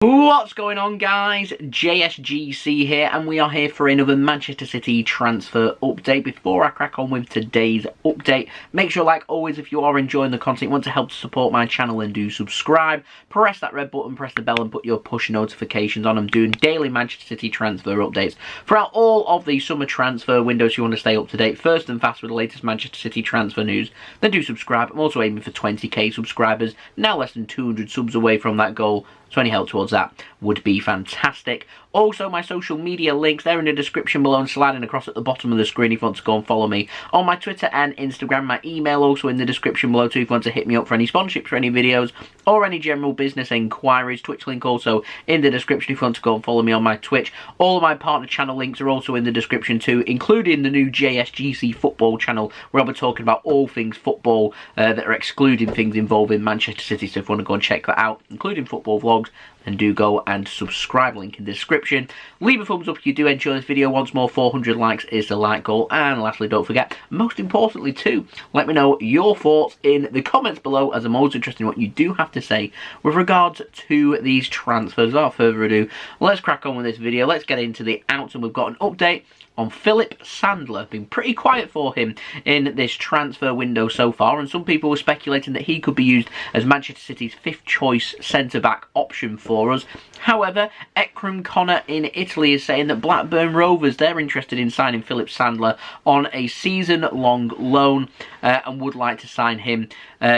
What's going on, guys? JSGC here, and we are here for another Manchester City transfer update. Before I crack on with today's update, make sure, like always, if you are enjoying the content, want to help to support my channel, then do subscribe. Press that red button, press the bell, and put your push notifications on. I'm doing daily Manchester City transfer updates throughout all of the summer transfer windows. If you want to stay up to date first and fast with the latest Manchester City transfer news, then do subscribe. I'm also aiming for 20k subscribers, now less than 200 subs away from that goal. So any help towards that would be fantastic. Also, my social media links, they're in the description below and sliding across at the bottom of the screen if you want to go and follow me on my Twitter and Instagram. My email also in the description below too if you want to hit me up for any sponsorships for any videos or any general business inquiries. Twitch link also in the description if you want to go and follow me on my Twitch. All of my partner channel links are also in the description too, including the new JSGC football channel where I'll be talking about all things football that are excluding things involving Manchester City. So if you want to go and check that out, including football vlogs, then do go and subscribe, link in the description. Leave a thumbs up if you do enjoy this video. Once more, 400 likes is the like goal. And lastly, don't forget, most importantly too, let me know your thoughts in the comments below, as I'm always interested in what you do have to say with regards to these transfers. Without further ado, let's crack on with this video. Let's get into the outs, and we've got an update on Philippe Sandler. Been pretty quiet for him in this transfer window so far, and some people were speculating that he could be used as Manchester City's fifth choice centre-back option for us. However, Ekrem Konur in Italy is saying that Blackburn Rovers, they're interested in signing Philippe Sandler on a season-long loan and would like to sign him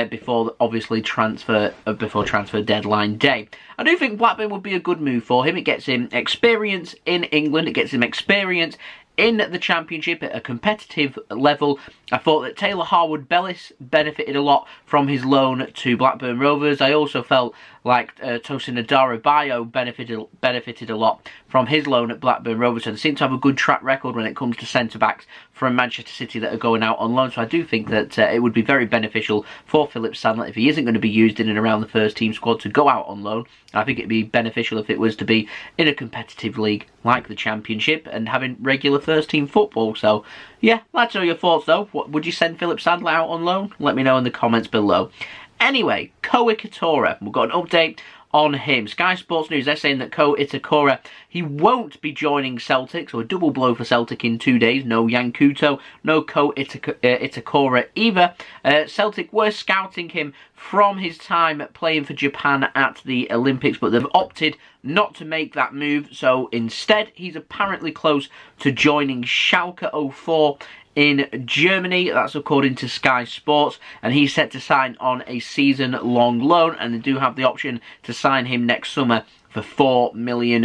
before transfer deadline day. I do think Blackburn would be a good move for him. It gets him experience in England, it gets him experience in the Championship at a competitive level. I thought that Taylor Harwood-Bellis benefited a lot from his loan to Blackburn Rovers. I also felt like Tosin Adarabioyo benefited a lot from his loan at Blackburn Rovers, and seem to have a good track record when it comes to centre-backs from Manchester City that are going out on loan. So I do think that it would be very beneficial for Philippe Sandler, if he isn't going to be used in and around the first team squad, to go out on loan. I think it'd be beneficial if it was to be in a competitive league like the Championship and having regular first team football. So yeah, let's know your thoughts though. Would you send Philippe Sandler out on loan? Let me know in the comments below. Anyway, Ko Itakura, we've got an update on him. Sky Sports News, they're saying that Ko Itakura, he won't be joining Celtic, so a double blow for Celtic in 2 days. No Couto, no Ko Itakura either. Celtic were scouting him from his time playing for Japan at the Olympics, but they've opted not to make that move, so instead he's apparently close to joining Schalke 04 in Germany. That's according to Sky Sports, and he's set to sign on a season-long loan, and they do have the option to sign him next summer for €4 million.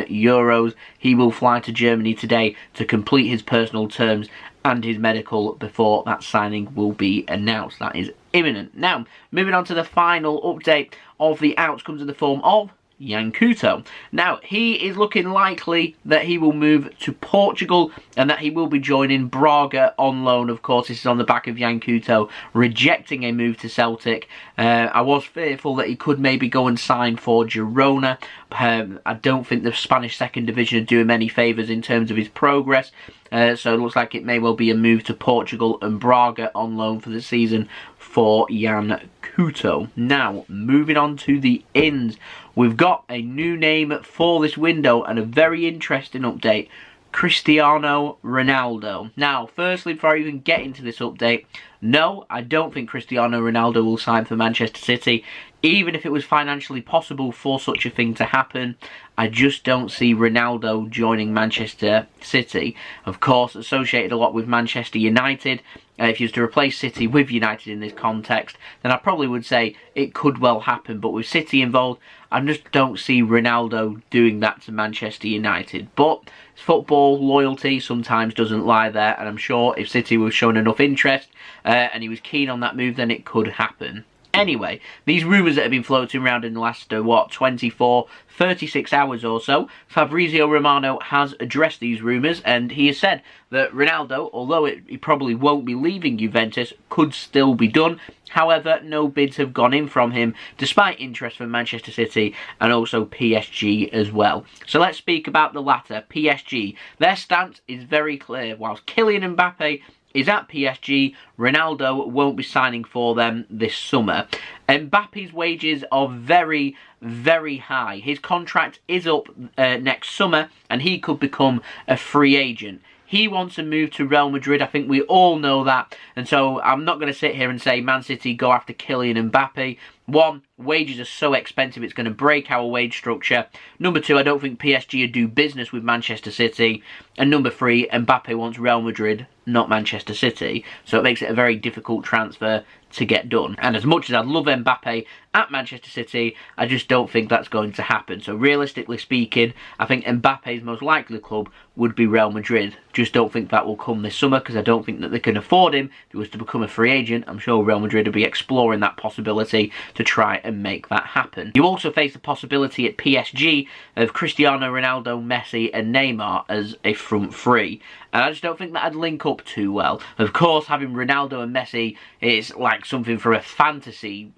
He will fly to Germany today to complete his personal terms and his medical before that signing will be announced. That is imminent. Now, moving on to the final update of the outs, comes in the form of Couto. Now, he is looking likely that he will move to Portugal and that he will be joining Braga on loan. Of course, this is on the back of Couto rejecting a move to Celtic. I was fearful that he could maybe go and sign for Girona. I don't think the Spanish second division are doing him any favours in terms of his progress. So it looks like it may well be a move to Portugal and Braga on loan for the season for Couto. Now, moving on to the ins. We've got a new name for this window and a very interesting update. Cristiano Ronaldo. Now, firstly, before I even get into this update, no, I don't think Cristiano Ronaldo will sign for Manchester City. Even if it was financially possible for such a thing to happen, I just don't see Ronaldo joining Manchester City. Of course, associated a lot with Manchester United. If you was to replace City with United in this context, then I probably would say it could well happen. But with City involved, I just don't see Ronaldo doing that to Manchester United. But football loyalty sometimes doesn't lie there, and I'm sure if City was showing enough interest and he was keen on that move, then it could happen. Anyway, these rumours that have been floating around in the last, 24, 36 hours or so, Fabrizio Romano has addressed these rumours, and he has said that Ronaldo, although he probably won't be leaving Juventus, could still be done. However, no bids have gone in from him, despite interest from Manchester City and also PSG as well. So let's speak about the latter, PSG. Their stance is very clear. Whilst Kylian Mbappe is at PSG. Ronaldo won't be signing for them this summer. Mbappe's wages are very, very high. His contract is up next summer and he could become a free agent. He wants to move to Real Madrid. I think we all know that. And so I'm not going to sit here and say Man City go after Kylian Mbappe. One, wages are so expensive it's going to break our wage structure. Number two, I don't think PSG would do business with Manchester City. And number three, Mbappe wants Real Madrid, not Manchester City. So it makes it a very difficult transfer to get done. And as much as I love Mbappe at Manchester City, I just don't think that's going to happen. So realistically speaking, I think Mbappe's most likely club would be Real Madrid. Just don't think that will come this summer because I don't think that they can afford him. If he was to become a free agent, I'm sure Real Madrid would be exploring that possibility to try and make that happen. You also face the possibility at PSG of Cristiano Ronaldo, Messi and Neymar as a front three. And I just don't think that'd link up too well. Of course, having Ronaldo and Messi is like something for a fantasy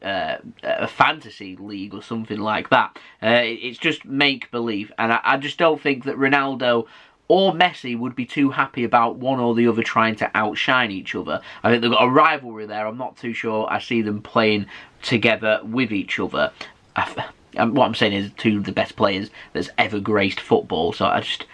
league or something like that. It's just make-believe. And I just don't think that Ronaldo or Messi would be too happy about one or the other trying to outshine each other. I think they've got a rivalry there. I'm not too sure I see them playing together with each other. What I'm saying is two of the best players that's ever graced football. So I just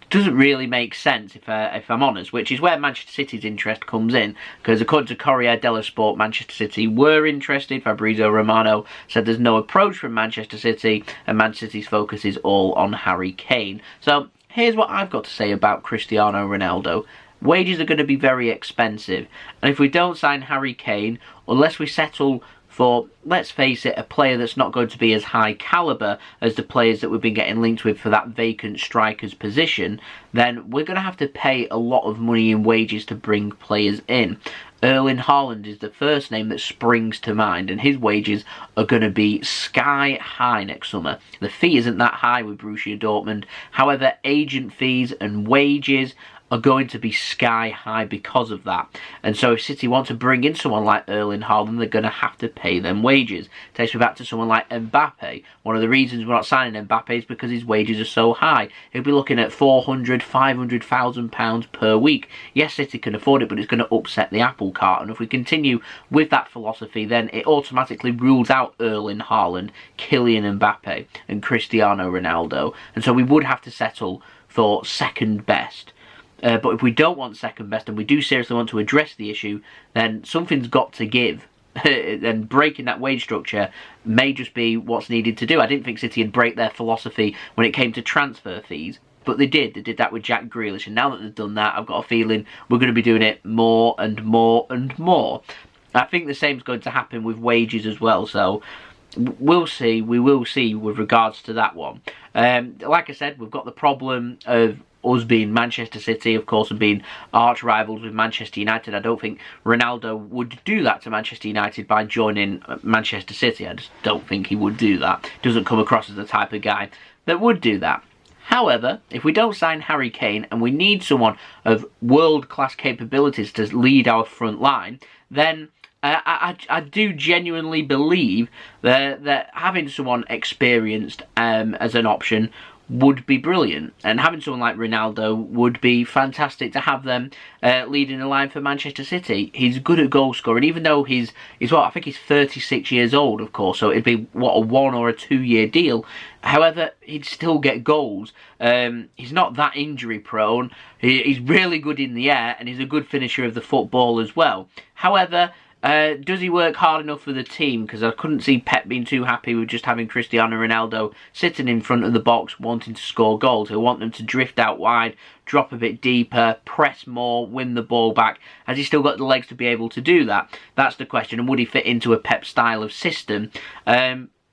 doesn't really make sense if I'm honest, which is where Manchester City's interest comes in, because according to Corriere Dello Sport, Manchester City were interested. Fabrizio Romano said there's no approach from Manchester City and Manchester City's focus is all on Harry Kane. So here's what I've got to say about Cristiano Ronaldo. Wages are going to be very expensive, and if we don't sign Harry Kane, unless we settle for, let's face it, a player that's not going to be as high calibre as the players that we've been getting linked with for that vacant striker's position, then we're going to have to pay a lot of money in wages to bring players in. Erling Haaland is the first name that springs to mind, and his wages are going to be sky high next summer. The fee isn't that high with Borussia Dortmund. However, agent fees and wages are going to be sky high because of that. And so if City want to bring in someone like Erling Haaland, they're going to have to pay them wages. Takes me back to someone like Mbappe. One of the reasons we're not signing Mbappe is because his wages are so high. He'll be looking at £400,000, £500,000 per week. Yes, City can afford it, but it's going to upset the apple cart. And if we continue with that philosophy, then it automatically rules out Erling Haaland, Kylian Mbappe and Cristiano Ronaldo. And so we would have to settle for second best. But if we don't want second best and we do seriously want to address the issue, then something's got to give. And breaking that wage structure may just be what's needed to do. I didn't think City would break their philosophy when it came to transfer fees, but they did. They did that with Jack Grealish, and now that they've done that, I've got a feeling we're going to be doing it more and more and more. I think the same's going to happen with wages as well, so we'll see. We will see with regards to that one. Like I said, we've got the problem of us being Manchester City, of course, and being arch rivals with Manchester United. I don't think Ronaldo would do that to Manchester United by joining Manchester City. I just don't think he would do that. Doesn't come across as the type of guy that would do that. However, if we don't sign Harry Kane and we need someone of world-class capabilities to lead our front line, then I do genuinely believe that having someone experienced as an option would be brilliant, and having someone like Ronaldo would be fantastic to have them leading the line for Manchester City. He's good at goal scoring, even though he's what, I think he's 36 years old, of course, so it'd be what, a 1 or a 2 year deal. However, he'd still get goals. He's not that injury prone. He's really good in the air, and he's a good finisher of the football as well. However, does he work hard enough for the team? Because I couldn't see Pep being too happy with just having Cristiano Ronaldo sitting in front of the box wanting to score goals. He'll want them to drift out wide, drop a bit deeper, press more, win the ball back. Has he still got the legs to be able to do that? That's the question. And would he fit into a Pep style of system?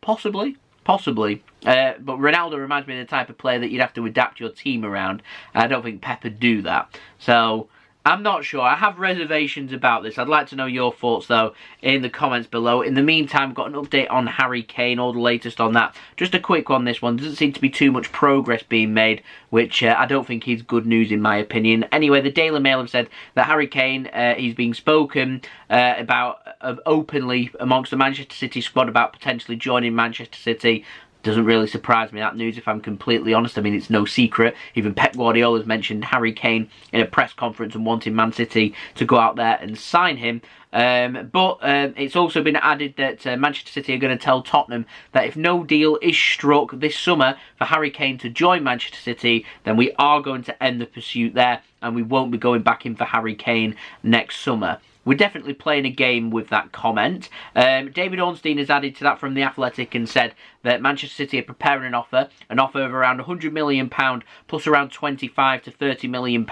Possibly. Possibly. But Ronaldo reminds me of the type of player that you'd have to adapt your team around. I don't think Pep would do that. So I'm not sure. I have reservations about this. I'd like to know your thoughts, though, in the comments below. In the meantime, I've got an update on Harry Kane, all the latest on that. Just a quick one, this one. Doesn't seem to be too much progress being made, which I don't think is good news in my opinion. Anyway, the Daily Mail have said that Harry Kane, he's being spoken about openly amongst the Manchester City squad about potentially joining Manchester City. Doesn't really surprise me, that news, if I'm completely honest. I mean, it's no secret. Even Pep Guardiola's mentioned Harry Kane in a press conference and wanting Man City to go out there and sign him. But it's also been added that Manchester City are going to tell Tottenham that if no deal is struck this summer for Harry Kane to join Manchester City, then we are going to end the pursuit there and we won't be going back in for Harry Kane next summer. We're definitely playing a game with that comment. David Ornstein has added to that from The Athletic and said that Manchester City are preparing an offer of around £100 million plus around £25 to £30 million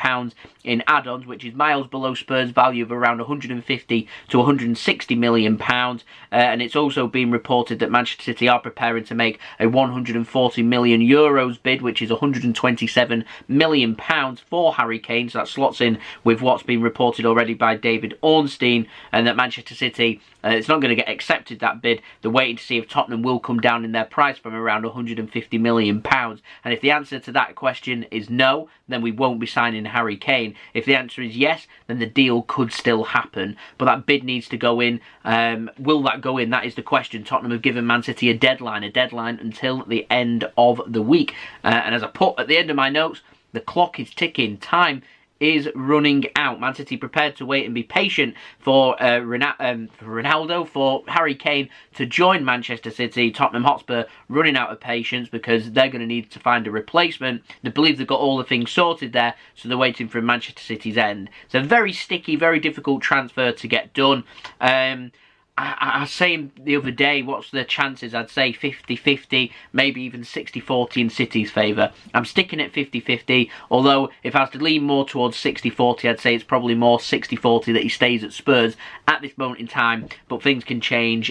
in add-ons, which is miles below Spurs' value of around £150 to £160 million. And it's also been reported that Manchester City are preparing to make a €140 million bid, which is £127 million for Harry Kane. So that slots in with what's been reported already by David Ornstein, and that Manchester City, it's not going to get accepted, that bid. They're waiting to see if Tottenham will come down in their price from around £150 million. And if the answer to that question is no, then we won't be signing Harry Kane. If the answer is yes, then the deal could still happen. But that bid needs to go in. Will that go in? That is the question. Tottenham have given Man City a deadline until the end of the week. And as I put at the end of my notes, the clock is ticking. Time is running out. Man City prepared to wait and be patient for Ronaldo, for Harry Kane to join Manchester City. Tottenham Hotspur running out of patience because they're going to need to find a replacement. They believe they've got all the things sorted there, so they're waiting for Manchester City's end. It's a very sticky, very difficult transfer to get done. I was saying the other day, what's the chances? I'd say 50-50, maybe even 60-40 in City's favour. I'm sticking at 50-50, although if I was to lean more towards 60-40, I'd say it's probably more 60-40 that he stays at Spurs at this moment in time, but things can change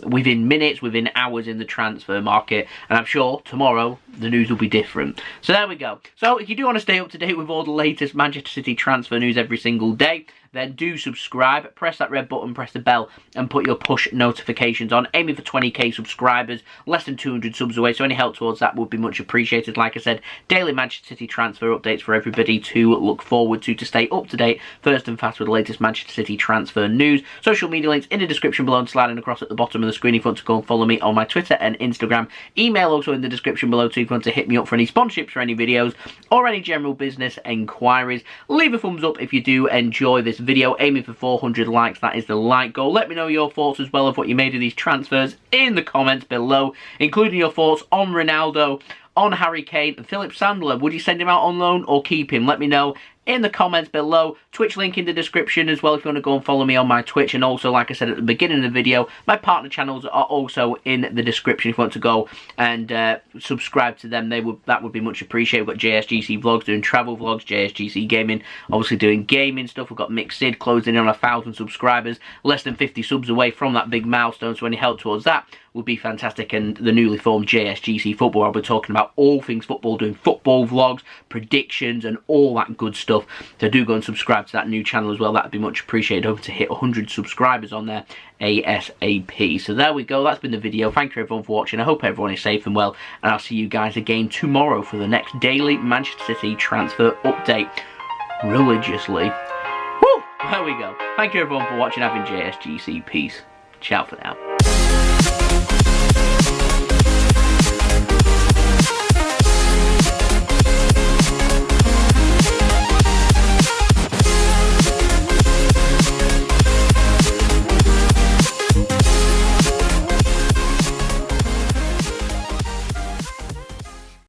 within minutes, within hours in the transfer market, and I'm sure tomorrow the news will be different. So there we go. So if you do want to stay up to date with all the latest Manchester City transfer news every single day, then do subscribe, press that red button, press the bell, and put your push notifications on. Aiming for 20k subscribers, less than 200 subs away, so any help towards that would be much appreciated. Like I said, daily Manchester City transfer updates for everybody to look forward to stay up to date, first and fast with the latest Manchester City transfer news. Social media links in the description below and sliding across at the bottom of the screen if you want to go and follow me on my Twitter and Instagram. Email also in the description below too if you want to hit me up for any sponsorships for any videos or any general business enquiries. Leave a thumbs up if you do enjoy this video. Aiming for 400 likes, that is the like goal. Let me know your thoughts as well of what you made of these transfers in the comments below, including your thoughts on Ronaldo, on Harry Kane, and Philippe Sandler. Would you send him out on loan or keep him? Let me know in the comments below. Twitch link in the description as well if you want to go and follow me on my Twitch. And also, like I said at the beginning of the video, my partner channels are also in the description if you want to go and subscribe to them. That would be much appreciated. We've got JSGC Vlogs doing travel vlogs, JSGC Gaming obviously doing gaming stuff. We've got Mixed Sid closing in on 1,000 subscribers, less than 50 subs away from that big milestone, so any help towards that would be fantastic. And the newly formed JSGC Football, I'll be talking about all things football, doing football vlogs, predictions and all that good stuff. So do go and subscribe to that new channel as well. That would be much appreciated. Hoping to hit 100 subscribers on there ASAP. So there we go. That's been the video. Thank you everyone for watching. I hope everyone is safe and well, and I'll see you guys again tomorrow for the next daily Manchester City transfer update religiously. Woo! There we go. Thank you everyone for watching. I've been JSGC. Peace. Ciao for now.